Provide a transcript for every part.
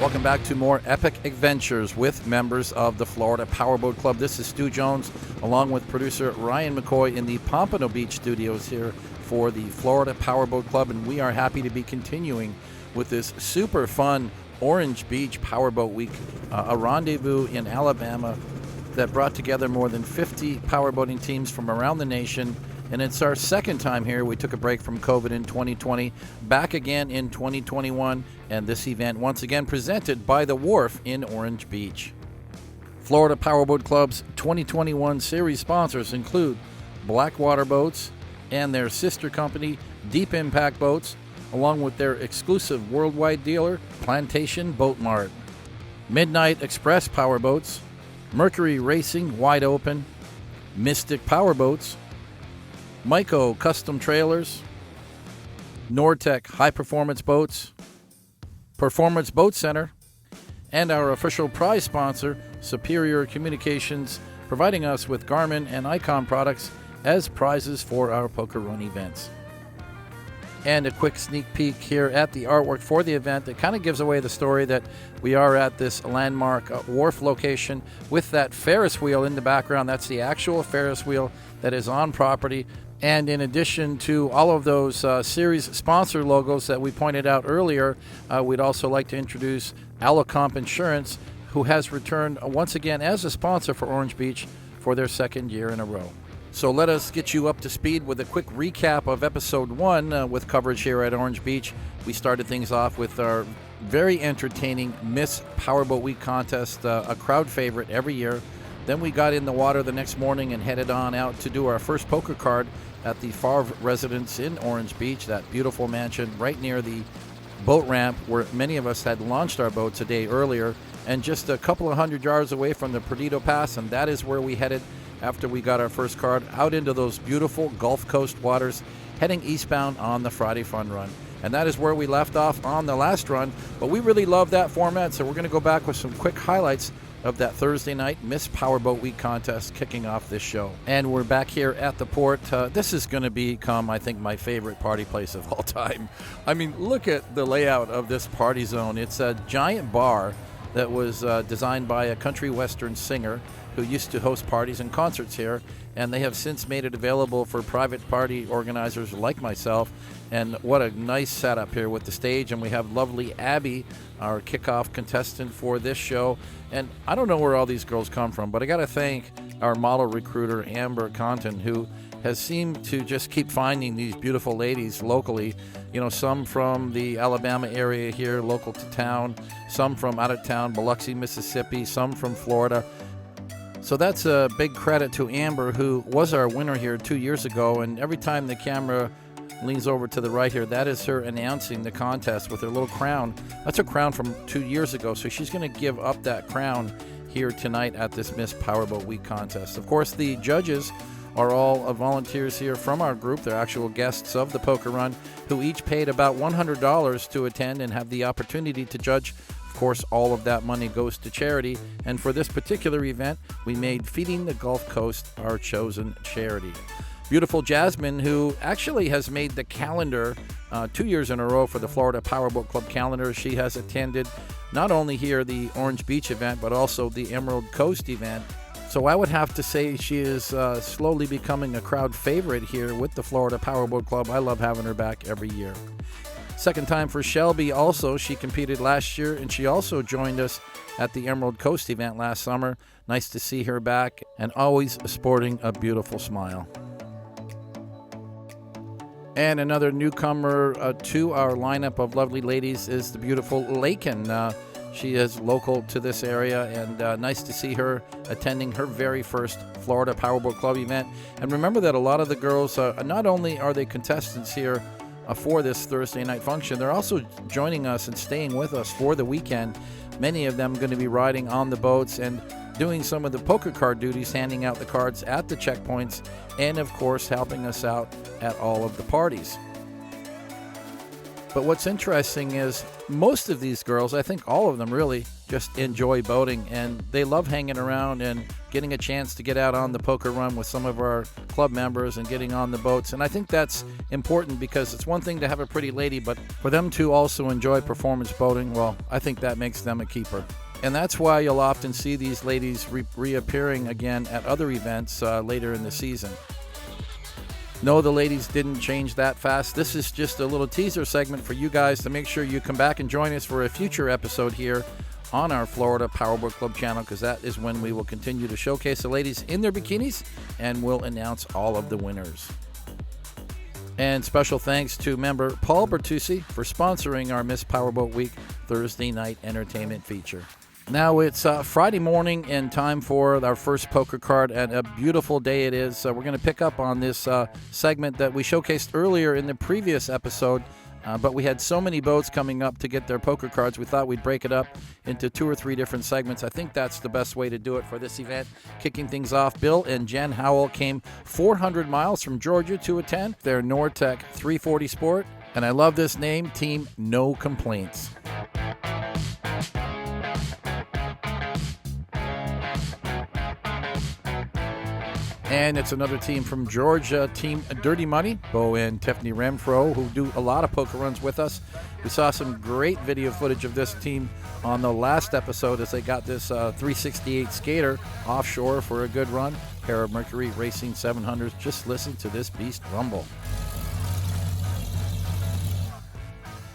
Welcome back to more epic adventures with members of the Florida Powerboat Club. This is Stu Jones, along with producer Ryan McCoy in the Pompano Beach studios here for the Florida Powerboat Club, and we are happy to be continuing with this super fun Orange Beach Powerboat Week, a rendezvous in Alabama that brought together more than 50 powerboating teams from around the nation. And it's our second time here. We took a break from COVID in 2020, back again in 2021, and this event once again presented by The Wharf in Orange Beach. Florida Powerboat Club's 2021 series sponsors include Blackwater Boats and their sister company, Deep Impact Boats, along with their exclusive worldwide dealer, Plantation Boat Mart. Midnight Express Powerboats, Mercury Racing Wide Open, Mystic Powerboats, Myco Custom Trailers, Nortec High Performance Boats, Performance Boat Center, and our official prize sponsor, Superior Communications, providing us with Garmin and Icon products as prizes for our poker run events. And a quick sneak peek here at the artwork for the event that kind of gives away the story that we are at this landmark wharf location with that Ferris wheel in the background. That's the actual Ferris wheel that is on property. And in addition to all of those series sponsor logos that we pointed out earlier, we'd also like to introduce Allocomp Insurance, who has returned once again as a sponsor for Orange Beach for their second year in a row. So let us get you up to speed with a quick recap of Episode 1 with coverage here at Orange Beach. We started things off with our very entertaining Miss Powerboat Week contest, a crowd favorite every year. Then we got in the water the next morning and headed on out to do our first poker card at the Favre residence in Orange Beach, that beautiful mansion right near the boat ramp where many of us had launched our boats a day earlier, and just a couple of hundred yards away from the Perdido Pass, and that is where we headed after we got our first card out into those beautiful Gulf Coast waters, heading eastbound on the Friday Fun Run. And that is where we left off on the last run, but we really love that format, so we're going to go back with some quick highlights of that Thursday night Miss Powerboat Week contest kicking off this show. And we're back here at the port. This is going to become, I think, my favorite party place of all time. I mean, look at the layout of this party zone. It's a giant bar that was designed by a country western singer who used to host parties and concerts here, and they have since made it available for private party organizers like myself. And what a nice setup here with the stage, and we have lovely Abby, our kickoff contestant for this show. And I don't know where all these girls come from, but I got to thank our model recruiter, Amber Conton, who has seemed to just keep finding these beautiful ladies locally. You know, some from the Alabama area here, local to town, some from out of town, Biloxi, Mississippi, some from Florida. So that's a big credit to Amber, who was our winner here 2 years ago. And every time the camera leans over to the right here, that is her announcing the contest with her little crown. That's her crown from 2 years ago. So she's going to give up that crown here tonight at this Miss Powerboat Week contest. Of course, the judges are all volunteers here from our group. They're actual guests of the poker run who each paid about $100 to attend and have the opportunity to judge. Of course, all of that money goes to charity, and for this particular event, we made Feeding the Gulf Coast our chosen charity. Beautiful Jasmine, who actually has made the calendar 2 years in a row for the Florida Powerboat Club calendar. She has attended not only here the Orange Beach event, but also the Emerald Coast event. So I would have to say she is slowly becoming a crowd favorite here with the Florida Powerboat Club. I love having her back every year. Second time for Shelby also. She competed last year, and she also joined us at the Emerald Coast event last summer. Nice to see her back, and always sporting a beautiful smile. And another newcomer to our lineup of lovely ladies is the beautiful Lakin. She is local to this area, and nice to see her attending her very first Florida Powerboat Club event. And remember that a lot of the girls, not only are they contestants here for this Thursday night function, they're also joining us and staying with us for the weekend. Many of them going to be riding on the boats and doing some of the poker card duties, handing out the cards at the checkpoints, and of course helping us out at all of the parties. But what's interesting is most of these girls, I think all of them really, just enjoy boating, and they love hanging around and getting a chance to get out on the poker run with some of our club members and getting on the boats. And I think that's important, because it's one thing to have a pretty lady, but for them to also enjoy performance boating, well, I think that makes them a keeper. And that's why you'll often see these ladies reappearing again at other events later in the season. No, the ladies didn't change that fast. This is just a little teaser segment for you guys to make sure you come back and join us for a future episode here on our Florida Powerboat Club channel, because that is when we will continue to showcase the ladies in their bikinis and we'll announce all of the winners. And special thanks to member Paul Bertucci for sponsoring our Miss Powerboat Week Thursday night entertainment feature. Now it's Friday morning and time for our first poker card, and a beautiful day it is. We're going to pick up on this segment that we showcased earlier in the previous episode, but we had so many boats coming up to get their poker cards, we thought we'd break it up into 2 or 3 different segments. I think that's the best way to do it for this event. Kicking things off, Bill and Jen Howell came 400 miles from Georgia to attend their Nortec 340 Sport, and I love this name, Team No Complaints. And it's another team from Georgia, Team Dirty Money, Bo and Tiffany Renfro, who do a lot of poker runs with us. We saw some great video footage of this team on the last episode as they got this 368 skater offshore for a good run. Pair of Mercury Racing 700s. Just listen to this beast rumble.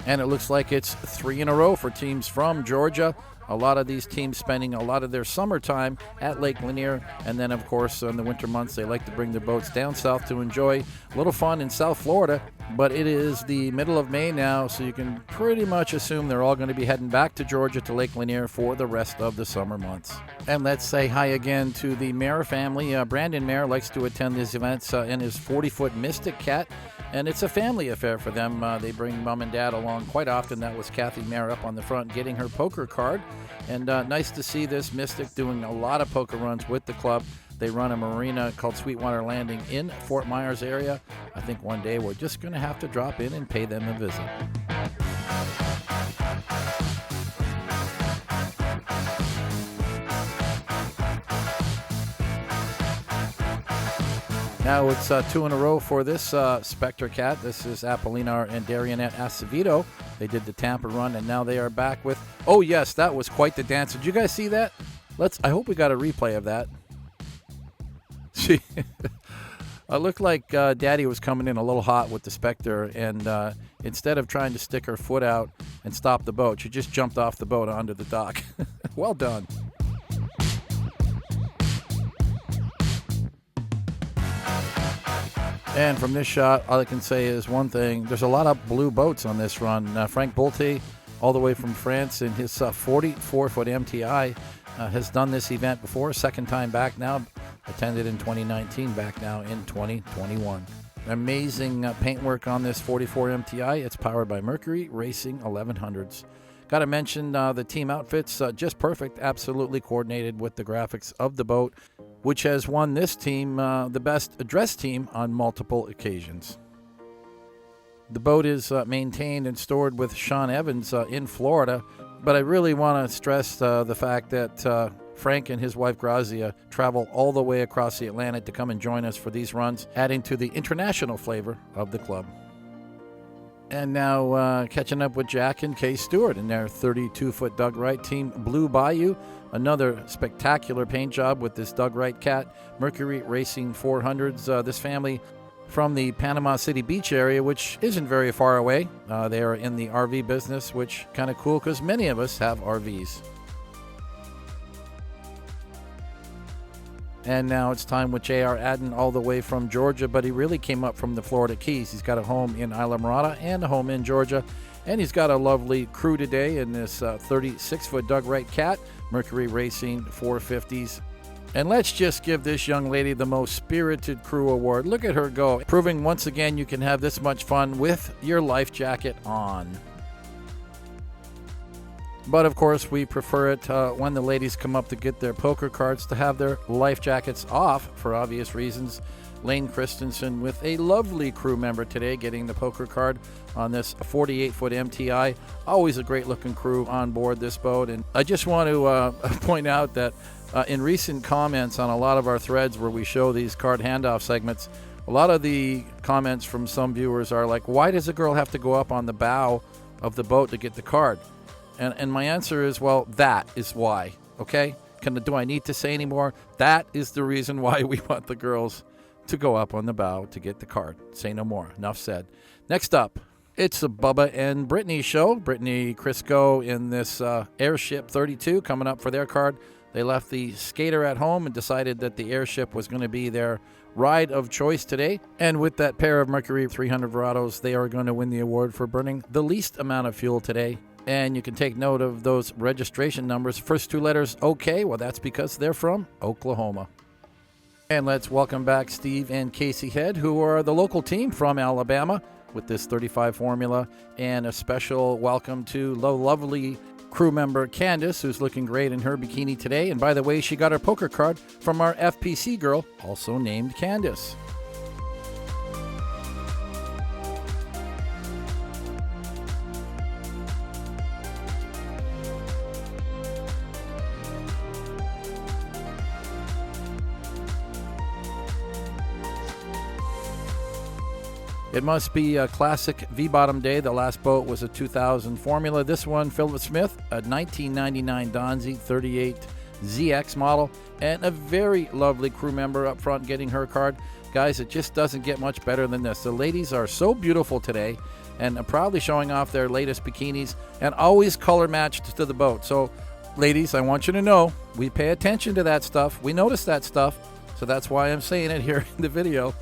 And it looks like it's 3 in a row for teams from Georgia. A lot of these teams spending a lot of their summertime at Lake Lanier, and then of course in the winter months they like to bring their boats down south to enjoy a little fun in South Florida. But it is the middle of May now, so you can pretty much assume they're all going to be heading back to Georgia to Lake Lanier for the rest of the summer months. And let's say hi again to the Mayer family. Brandon Mayer likes to attend these events in his 40-foot Mystic Cat, and it's a family affair for them. They bring mom and dad along quite often. That was Kathy Mayer up on the front getting her poker card. And nice to see this Mystic doing a lot of poker runs with the club. They run a marina called Sweetwater Landing in Fort Myers area. I think one day we're just going to have to drop in and pay them a visit. Now it's 2 in a row for this Spectre Cat. This is Apollinaire and Darionette Acevedo. They did the Tampa run, and now they are back with... Oh, yes, that was quite the dance. Did you guys see that? I hope we got a replay of that. It looked like Daddy was coming in a little hot with the Spectre, and instead of trying to stick her foot out and stop the boat, she just jumped off the boat onto the dock. Well done. And from this shot, all I can say is one thing. There's a lot of blue boats on this run. Frank Bolte, all the way from France, in his 44-foot MTI, has done this event before. Second time back now. Attended in 2019, back now in 2021. Amazing paintwork on this 44 MTI. It's powered by Mercury Racing 1100s. Got to mention the team outfits, just perfect, absolutely coordinated with the graphics of the boat, which has won this team the best dress team on multiple occasions. The boat is maintained and stored with Sean Evans in Florida, but I really want to stress the fact that Frank and his wife Grazia travel all the way across the Atlantic to come and join us for these runs, adding to the international flavor of the club. And now catching up with Jack and Kay Stewart in their 32-foot Doug Wright team Blue Bayou. Another spectacular paint job with this Doug Wright Cat. Mercury Racing 400s. This family from the Panama City Beach area, which isn't very far away. They are in the RV business, which kind of cool because many of us have RVs. And now it's time with J.R. Adden all the way from Georgia, but he really came up from the Florida Keys. He's got a home in Islamorada and a home in Georgia, and he's got a lovely crew today in this 36-foot Doug Wright Cat, Mercury Racing 450s. And let's just give this young lady the most spirited crew award. Look at her go, proving once again you can have this much fun with your life jacket on. But of course, we prefer it when the ladies come up to get their poker cards to have their life jackets off for obvious reasons. Lane Christensen with a lovely crew member today getting the poker card on this 48-foot MTI. Always a great-looking crew on board this boat. And I just want to point out that in recent comments on a lot of our threads where we show these card handoff segments, a lot of the comments from some viewers are like, why does a girl have to go up on the bow of the boat to get the card? And my answer is, well, that is why, okay? Do I need to say any more? That is the reason why we want the girls to go up on the bow to get the card. Say no more. Enough said. Next up, it's the Bubba and Brittany show. Brittany Crisco in this Airship 32 coming up for their card. They left the skater at home and decided that the Airship was going to be their ride of choice today. And with that pair of Mercury 300 Verados, they are going to win the award for burning the least amount of fuel today. And you can take note of those registration numbers. First two letters, OK. Well, that's because they're from Oklahoma. And let's welcome back Steve and Casey Head, who are the local team from Alabama with this 35 formula. And a special welcome to the lovely crew member Candace, who's looking great in her bikini today. And by the way, she got her poker card from our FPC girl, also named Candace. It must be a classic V-bottom day. The last boat was a 2000 Formula. This one, Philip Smith, a 1999 Donzi 38 ZX model, and a very lovely crew member up front getting her card. Guys, it just doesn't get much better than this. The ladies are so beautiful today and proudly showing off their latest bikinis and always color matched to the boat. So, ladies, I want you to know we pay attention to that stuff. We notice that stuff, so that's why I'm saying it here in the video.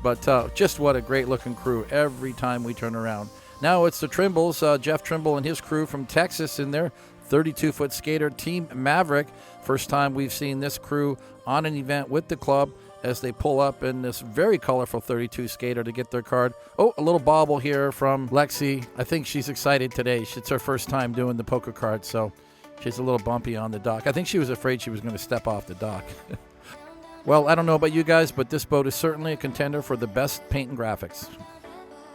But just what a great-looking crew every time we turn around. Now it's the Trimbles, Jeff Trimble and his crew from Texas in their 32-foot skater, Team Maverick. First time we've seen this crew on an event with the club as they pull up in this very colorful 32 skater to get their card. Oh, a little bobble here from Lexi. I think she's excited today. It's her first time doing the poker card, so she's a little bumpy on the dock. I think she was afraid she was going to step off the dock. Well, I don't know about you guys, but this boat is certainly a contender for the best paint and graphics.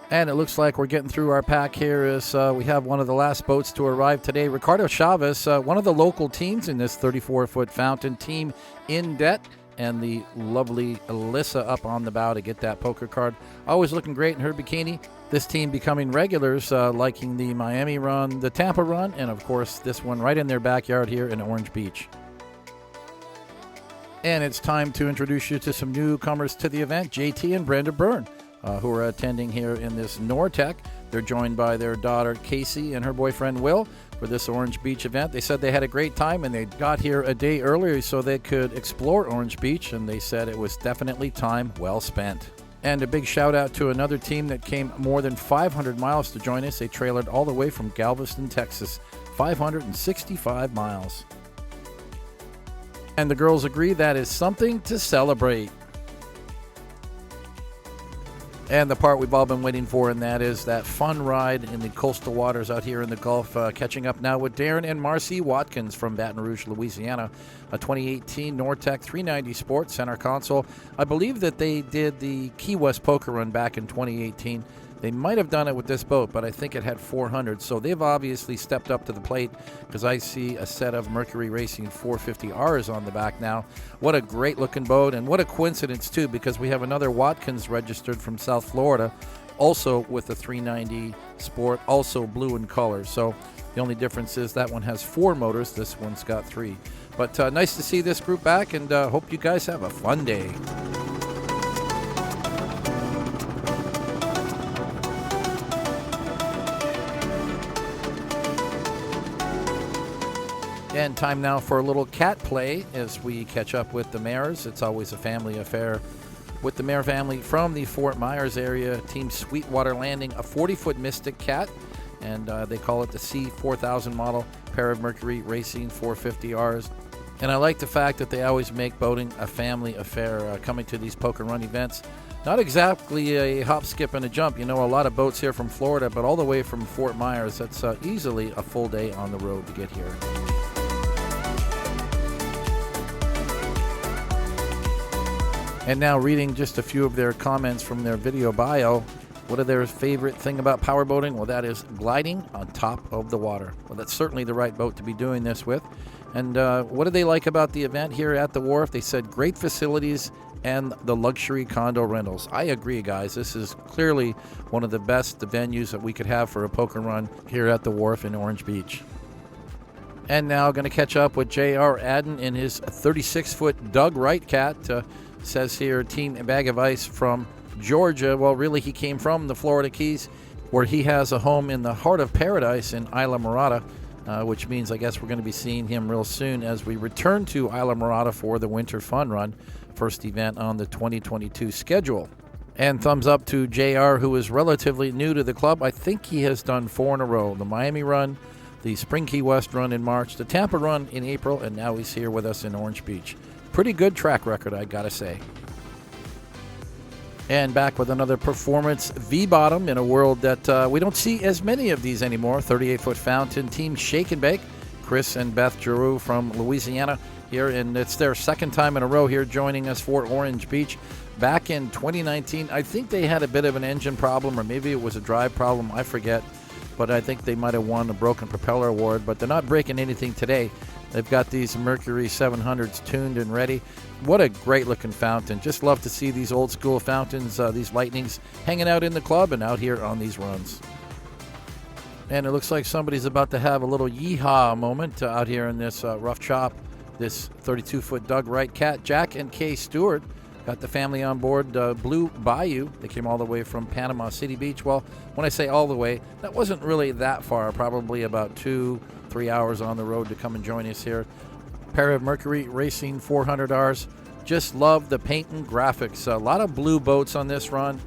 And it looks like we're getting through our pack here as we have one of the last boats to arrive today. Ricardo Chavez, one of the local teams in this 34-foot fountain, Team In Debt, and the lovely Alyssa up on the bow to get that poker card. Always looking great in her bikini. This team becoming regulars, liking the Miami run, the Tampa run, and of course this one right in their backyard here in Orange Beach. And it's time to introduce you to some newcomers to the event, JT and Brenda Byrne, who are attending here in this Nortec. They're joined by their daughter, Casey, and her boyfriend, Will, for this Orange Beach event. They said they had a great time, and they got here a day earlier so they could explore Orange Beach, and they said it was definitely time well spent. And a big shout out to another team that came more than 500 miles to join us. They trailered all the way from Galveston, Texas, 565 miles. And the girls agree that is something to celebrate. And the part we've all been waiting for, and that is that fun ride in the coastal waters out here in the Gulf. Catching up now with Darren and Marcy Watkins from Baton Rouge, Louisiana. A 2018 Nortec 390 Sport center console. I believe that they did the Key West poker run back in 2018. They might have done it with this boat, but I think it had 400. So they've obviously stepped up to the plate because I see a set of Mercury Racing 450Rs on the back now. What a great looking boat, and what a coincidence too, because we have another Watkins registered from South Florida, also with a 390 Sport, also blue in color. So the only difference is that one has 4 motors. This one's got 3. But nice to see this group back, and hope you guys have a fun day. And time now for a little cat play as we catch up with the Mares. It's always a family affair with the Mare family from the Fort Myers area. Team Sweetwater Landing, a 40-foot Mystic cat, and they call it the C4000 model, pair of Mercury Racing 450Rs. And I like the fact that they always make boating a family affair, coming to these Poker Run events. Not exactly a hop, skip, and a jump. You know, a lot of boats here from Florida, but all the way from Fort Myers. That's easily a full day on the road to get here. And now reading just a few of their comments from their video bio. What are their favorite thing about powerboating? Well, that is gliding on top of the water. Well, that's certainly the right boat to be doing this with. And what do they like about the event here at the wharf? They said great facilities and the luxury condo rentals. I agree, guys. This is clearly one of the best venues that we could have for a poker run here at the wharf in Orange Beach. And now going to catch up with J.R. Adden in his 36-foot Doug Wright cat. Says here, Team Bag of Ice from Georgia. Well, really, he came from the Florida Keys, where he has a home in the heart of paradise in Isla Morada, which means I guess we're going to be seeing him real soon as we return to Isla Morada for the Winter Fun Run, first event on the 2022 schedule. And thumbs up to JR, who is relatively new to the club. I think he has done 4 in a row. The Miami Run, the Spring Key West Run in March, the Tampa Run in April, and now he's here with us in Orange Beach. Pretty good track record, I gotta say. And back with another performance V-bottom in a world that we don't see as many of these anymore. 38-foot fountain, Team Shake and Bake. Chris and Beth Giroux from Louisiana here, and it's their second time in a row here joining us for Orange Beach. Back in 2019, I think they had a bit of an engine problem, or maybe it was a drive problem, I forget. But I think they might have won a broken propeller award, but they're not breaking anything today. They've got these Mercury 700s tuned and ready. What a great-looking fountain. Just love to see these old-school fountains, these Lightnings, hanging out in the club and out here on these runs. And it looks like somebody's about to have a little yeehaw moment out here in this rough chop, this 32-foot Doug Wright cat. Jack and Kay Stewart got the family on board Blue Bayou. They came all the way from Panama City Beach. Well, when I say all the way, that wasn't really that far, probably about 2-3 hours on the road to come and join us here. Pair of Mercury Racing 400Rs. Just love the paint and graphics. A lot of blue boats on this run,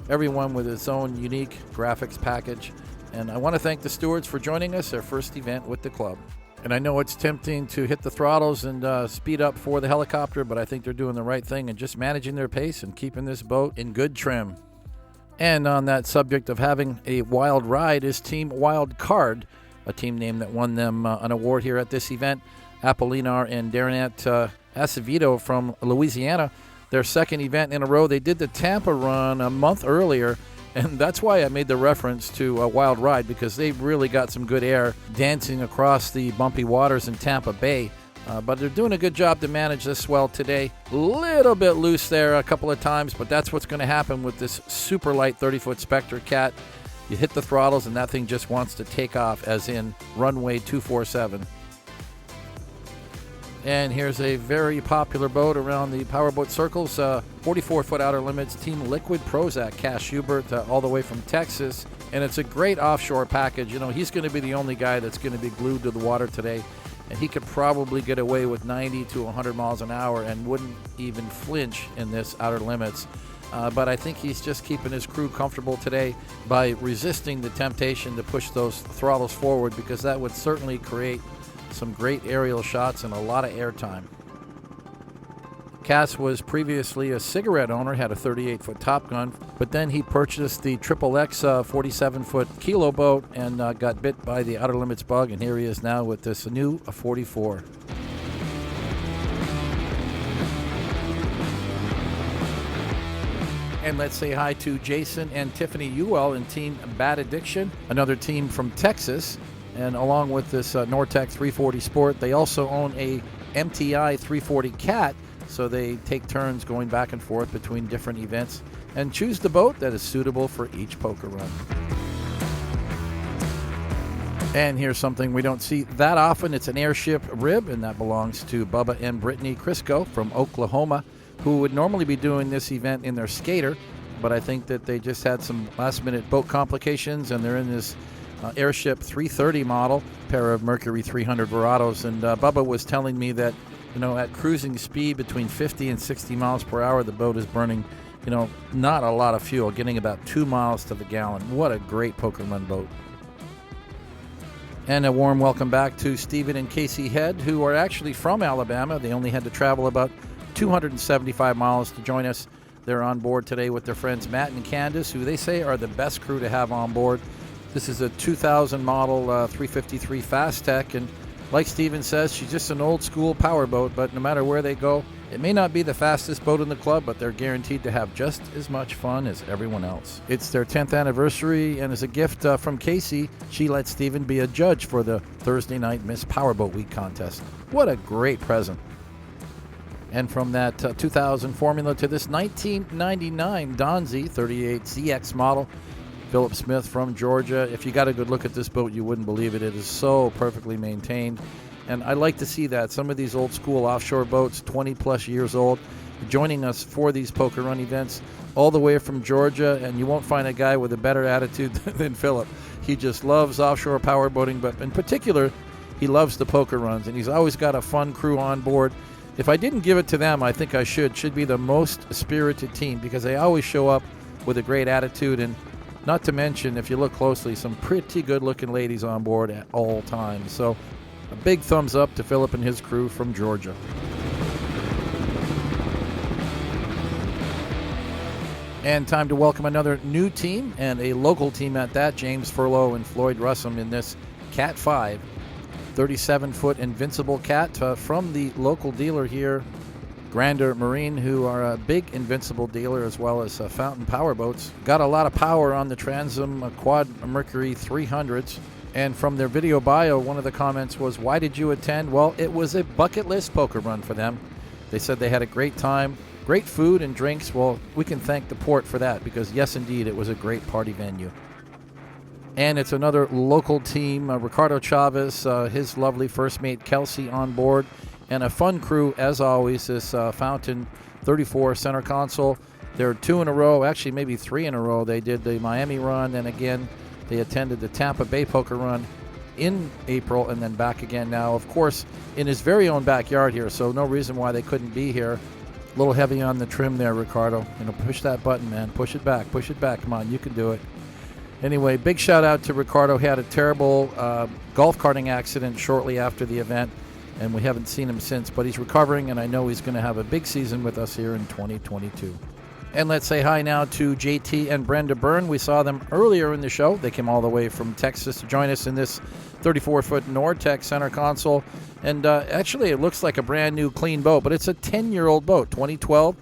everyone with its own unique graphics package. And I want to thank the stewards for joining us, their first event with the club. And I know it's tempting to hit the throttles and speed up for the helicopter, but I think they're doing the right thing and just managing their pace and keeping this boat in good trim. And on that subject of having a wild ride is Team Wild Card, a team name that won them an award here at this event. Apolinar and Darnat Acevedo from Louisiana, their second event in a row. They did the Tampa Run a month earlier, and that's why I made the reference to a wild ride, because they've really got some good air dancing across the bumpy waters in Tampa Bay. But they're doing a good job to manage this swell today. A little bit loose there a couple of times, but that's what's going to happen with this super light 30-foot Spectre cat. You hit the throttles and that thing just wants to take off, as in runway 247. And here's a very popular boat around the powerboat circles, 44-foot outer limits, Team Liquid Prozac, Cash Hubert, all the way from Texas. And it's a great offshore package. You know, he's going to be the only guy that's going to be glued to the water today. And he could probably get away with 90 to 100 miles an hour and wouldn't even flinch in this outer limits. But I think he's just keeping his crew comfortable today by resisting the temptation to push those throttles forward, because that would certainly create some great aerial shots and a lot of airtime. Cass was previously a cigarette owner, had a 38-foot Top Gun, but then he purchased the Triple X 47-foot Kilo boat and got bit by the outer limits bug, and here he is now with this new 44. And let's say hi to Jason and Tiffany Ewell in Team Bad Addiction, another team from Texas. And along with this Nortec 340 Sport, they also own a MTI 340 Cat, so they take turns going back and forth between different events and choose the boat that is suitable for each poker run. And here's something we don't see that often. It's an airship rib, and that belongs to Bubba and Brittany Crisco from Oklahoma, who would normally be doing this event in their Skater, but I think that they just had some last-minute boat complications, and they're in this Airship 330 model, pair of Mercury 300 Verados. And Bubba was telling me that, you know, at cruising speed between 50 and 60 miles per hour, the boat is burning, you know, not a lot of fuel, getting about 2 miles to the gallon. What a great poker run boat. And a warm welcome back to Stephen and Casey Head, who are actually from Alabama. They only had to travel about 275 miles to join us. They're on board today with their friends Matt and Candace, who they say are the best crew to have on board. This is a 2000 model 353 Fast Tech, and like Stephen says, she's just an old school powerboat, but no matter where they go, it may not be the fastest boat in the club, but they're guaranteed to have just as much fun as everyone else. It's their 10th anniversary, and as a gift from Casey, she let Stephen be a judge for the Thursday night Miss Powerboat Week contest. What a great present. And from that 2000 formula to this 1999 Donzi 38 ZX model, Philip Smith from Georgia. If you got a good look at this boat, you wouldn't believe it. It is so perfectly maintained. And I like to see that. Some of these old school offshore boats, 20 plus years old, joining us for these poker run events all the way from Georgia. And you won't find a guy with a better attitude than Philip. He just loves offshore power boating, but in particular, he loves the poker runs. And he's always got a fun crew on board. If I didn't give it to them, I think I should be the most spirited team, because they always show up with a great attitude. And not to mention, if you look closely, some pretty good-looking ladies on board at all times. So a big thumbs up to Philip and his crew from Georgia. And time to welcome another new team, and a local team at that, James Furlow and Floyd Russum in this Cat 5, 37-foot Invincible Cat from the local dealer here, Grander Marine, who are a big Invincible dealer as well as Fountain Powerboats. Got a lot of power on the Transom Quad Mercury 300s. And from their video bio, one of the comments was, "Why did you attend?" Well, it was a bucket list poker run for them. They said they had a great time, great food and drinks. Well, we can thank the port for that, because yes, indeed, it was a great party venue. And it's another local team, Ricardo Chavez, his lovely first mate Kelsey on board, and a fun crew as always, this Fountain 34 center console. They're 2 in a row, actually maybe 3 in a row. They did the Miami run, and again they attended the Tampa Bay poker run in April, and then back again now, of course, in his very own backyard here, so no reason why they couldn't be here. A little heavy on the trim there, Ricardo. Push that button, man. Push it back. Come on, you can do it. Anyway, big shout out to Ricardo. He had a terrible golf carting accident shortly after the event, and we haven't seen him since, but he's recovering, and I know he's going to have a big season with us here in 2022. And let's say hi now to JT and Brenda Byrne. We saw them earlier in the show. They came all the way from Texas to join us in this 34-foot Nortec center console. And actually, it looks like a brand new clean boat, but it's a 10-year-old boat, 2012.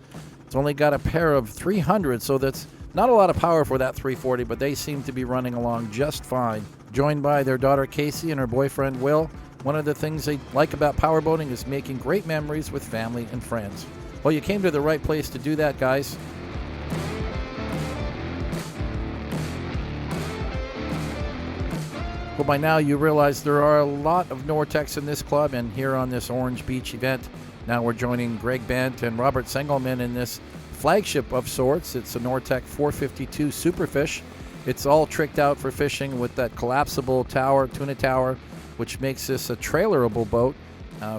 It's only got a pair of 300, so that's not a lot of power for that 340, but they seem to be running along just fine. Joined by their daughter Casey and her boyfriend Will. One of the things they like about powerboating is making great memories with family and friends. Well, you came to the right place to do that, guys. Well, by now you realize there are a lot of Nortecs in this club, and here on this Orange Beach event, now we're joining Greg Bent and Robert Sengelman in this flagship of sorts. It's a Nortec 452 Superfish. It's all tricked out for fishing with that collapsible tower, tuna tower, which makes this a trailerable boat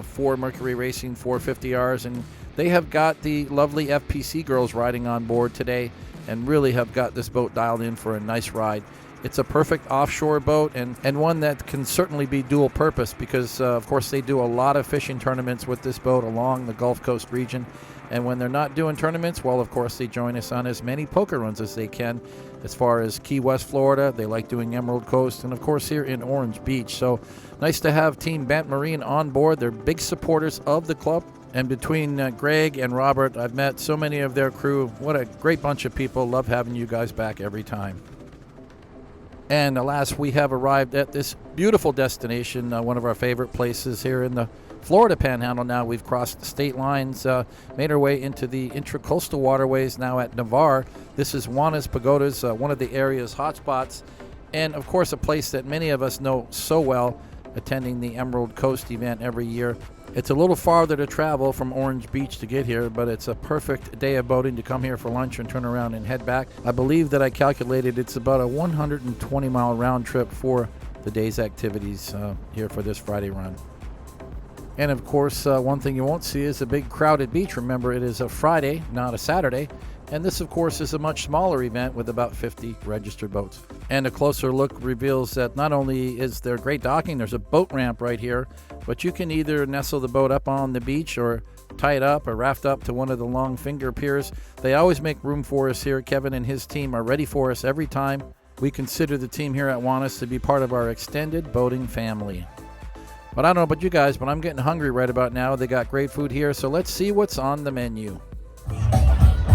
for Mercury Racing 450Rs. And they have got the lovely FPC girls riding on board today, and really have got this boat dialed in for a nice ride. It's a perfect offshore boat, and one that can certainly be dual purpose, because of course they do a lot of fishing tournaments with this boat along the Gulf Coast region. And when they're not doing tournaments, well, of course they join us on as many poker runs as they can. As far as Key West, Florida, they like doing Emerald Coast, and of course here in Orange Beach. So nice to have Team Bent Marine on board. They're big supporters of the club. And between Greg and Robert, I've met so many of their crew. What a great bunch of people. Love having you guys back every time. And alas, we have arrived at this beautiful destination, one of our favorite places here in the Florida Panhandle. Now we've crossed the state lines, made our way into the intracoastal waterways now at Navarre. This is Juana's Pagodas, one of the area's hotspots, and of course a place that many of us know so well, attending the Emerald Coast event every year. It's a little farther to travel from Orange Beach to get here, but it's a perfect day of boating to come here for lunch and turn around and head back. I believe that I calculated it's about a 120-mile round trip for the day's activities here for this Friday run. And of course, one thing you won't see is a big crowded beach. Remember, it is a Friday, not a Saturday, And this, of course, is a much smaller event with about 50 registered boats. And a closer look reveals that not only is there great docking, there's a boat ramp right here, but you can either nestle the boat up on the beach or tie it up or raft up to one of the long finger piers. They always make room for us here. Kevin and his team are ready for us every time. We consider the team here at Juanas to be part of our extended boating family. But I don't know about you guys, but I'm getting hungry right about now. They got great food here, so let's see what's on the menu.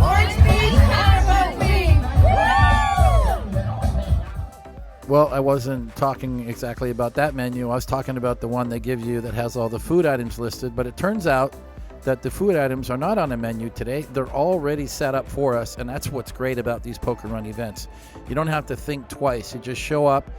Orange Beach Powerboat Week! Well, I wasn't talking exactly about that menu. I was talking about the one they give you that has all the food items listed, but it turns out that the food items are not on a menu today. They're already set up for us, and that's what's great about these Poker Run events. You don't have to think twice. You just show up.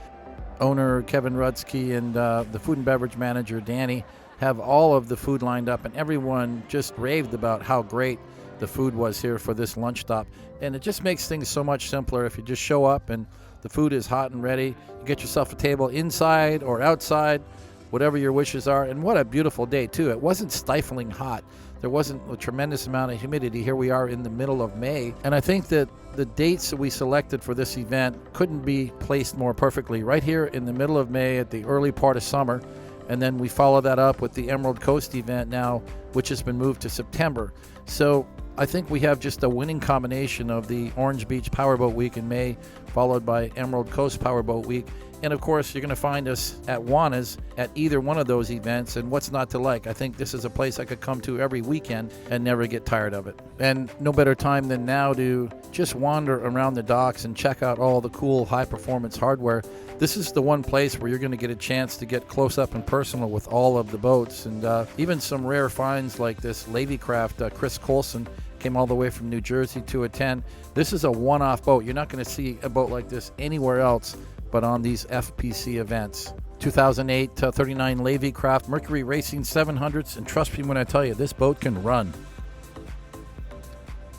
Owner Kevin Rudsky and the food and beverage manager Danny have all of the food lined up, and everyone just raved about how great the food was here for this lunch stop. And it just makes things so much simpler if you just show up and the food is hot and ready. You get yourself a table inside or outside, whatever your wishes are. And what a beautiful day, too. It wasn't stifling hot. There wasn't a tremendous amount of humidity. Here we are in the middle of May. And I think that the dates that we selected for this event couldn't be placed more perfectly. Right here in the middle of May at the early part of summer. And then we follow that up with the Emerald Coast event now, which has been moved to September. So I think we have just a winning combination of the Orange Beach Powerboat Week in May, followed by Emerald Coast Powerboat Week. And of course, you're going to find us at Juanas at either one of those events. And what's not to like? I think this is a place I could come to every weekend and never get tired of it. And no better time than now to just wander around the docks and check out all the cool high-performance hardware. This is the one place where you're going to get a chance to get close up and personal with all of the boats. And even some rare finds like this Levy Craft, Chris Colson, came all the way from New Jersey to attend. This is a one-off boat. You're not going to see a boat like this anywhere else but on these FPC events. 2008 39 Levy Craft Mercury Racing 700s, and trust me when I tell you, this boat can run.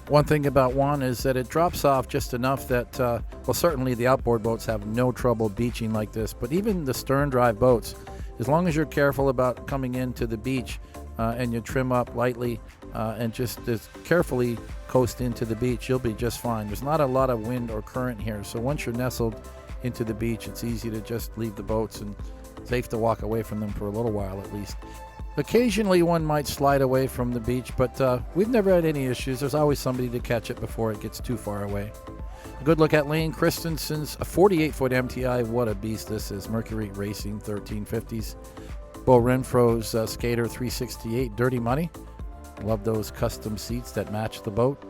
One thing about one is that it drops off just enough that, well, certainly the outboard boats have no trouble beaching like this, but even the stern drive boats, as long as you're careful about coming into the beach and you trim up lightly and just as carefully coast into the beach, you'll be just fine. There's not a lot of wind or current here, so once you're nestled into the beach, it's easy to just leave the boats and safe to walk away from them for a little while at least. Occasionally one might slide away from the beach, but we've never had any issues. There's always somebody to catch it before it gets too far away. A good look at Lane Christensen's 48-foot MTI. What a beast this is. Mercury Racing 1350s. Bo Renfro's Skater 368 Dirty Money. Love those custom seats that match the boat.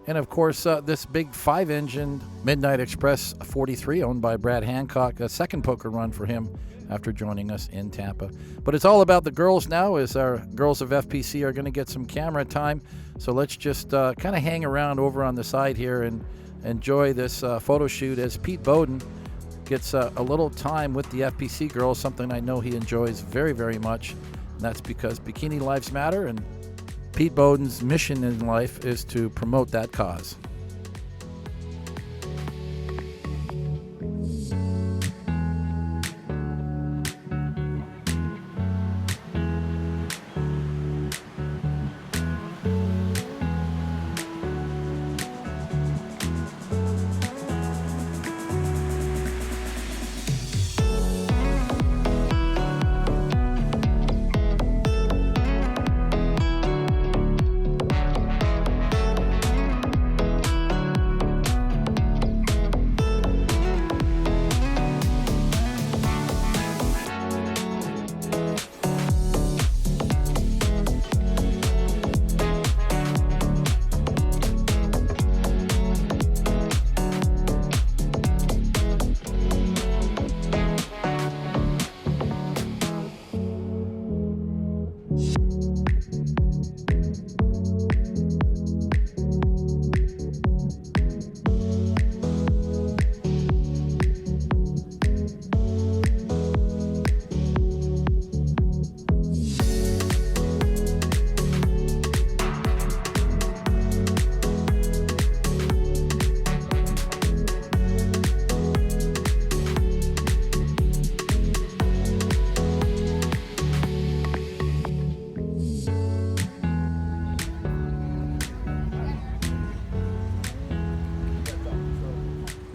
And of course, this big 5-engined Midnight Express 43 owned by Brad Hancock, a second poker run for him after joining us in Tampa. But it's all about the girls now, as our girls of FPC are going to get some camera time. So let's just kind of hang around over on the side here and enjoy this photo shoot as Pete Bowden gets a little time with the FPC girls, something I know he enjoys very, very much. And that's because Bikini Lives Matter, and Pete Bowden's mission in life is to promote that cause.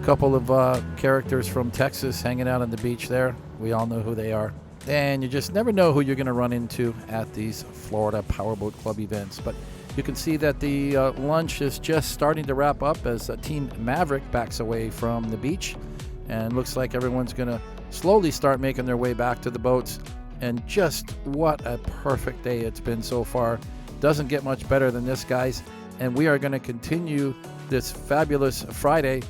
couple of characters from Texas hanging out on the beach there. We all know who they are. And you just never know who you're going to run into at these Florida Powerboat Club events. But you can see that the lunch is just starting to wrap up as Team Maverick backs away from the beach. And looks like everyone's going to slowly start making their way back to the boats. And just what a perfect day it's been so far. Doesn't get much better than this, guys. And we are going to continue this fabulous Friday.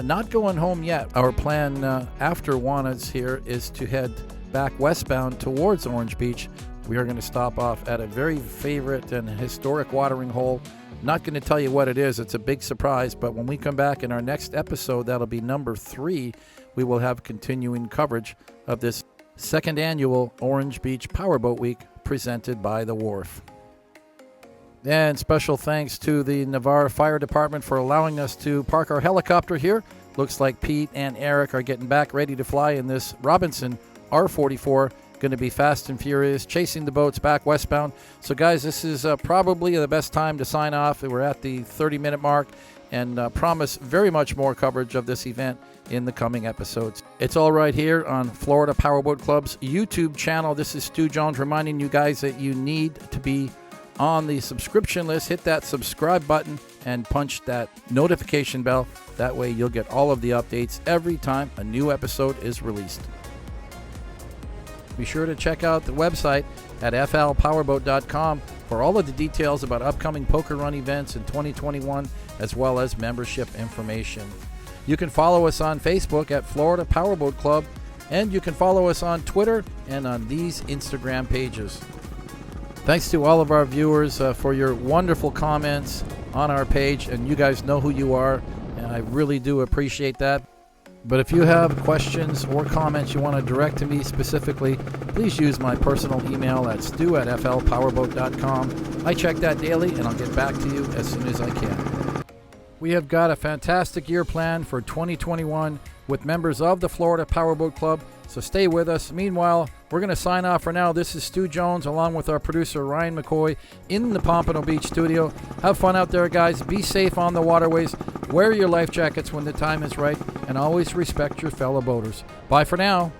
Not going home yet. Our plan after Juana's here is to head back westbound towards Orange Beach. We are going to stop off at a very favorite and historic watering hole. Not going to tell you what it is. It's a big surprise. But when we come back in our next episode, that'll be number 3, we will have continuing coverage of this second annual Orange Beach Powerboat Week presented by The Wharf. And special thanks to the Navarre Fire Department for allowing us to park our helicopter here. Looks like Pete and Eric are getting back ready to fly in this Robinson R44. Going to be fast and furious, chasing the boats back westbound. So, guys, this is probably the best time to sign off. We're at the 30-minute mark and promise very much more coverage of this event in the coming episodes. It's all right here on Florida Powerboat Club's YouTube channel. This is Stu Jones reminding you guys that you need to be on the subscription list. Hit that subscribe button and punch that notification bell. That way you'll get all of the updates every time a new episode is released. Be sure to check out the website at flpowerboat.com for all of the details about upcoming poker run events in 2021, as well as membership information. You can follow us on Facebook at Florida Powerboat Club, and you can follow us on Twitter and on these Instagram pages. Thanks to all of our viewers for your wonderful comments on our page, and you guys know who you are, and I really do appreciate that. But if you have questions or comments you want to direct to me specifically, please use my personal email at stu@flpowerboat.com. I check that daily, and I'll get back to you as soon as I can. We have got a fantastic year planned for 2021 with members of the Florida Powerboat Club, so stay with us. Meanwhile, we're going to sign off for now. This is Stu Jones along with our producer Ryan McCoy in the Pompano Beach studio. Have fun out there, guys. Be safe on the waterways. Wear your life jackets when the time is right, and always respect your fellow boaters. Bye for now.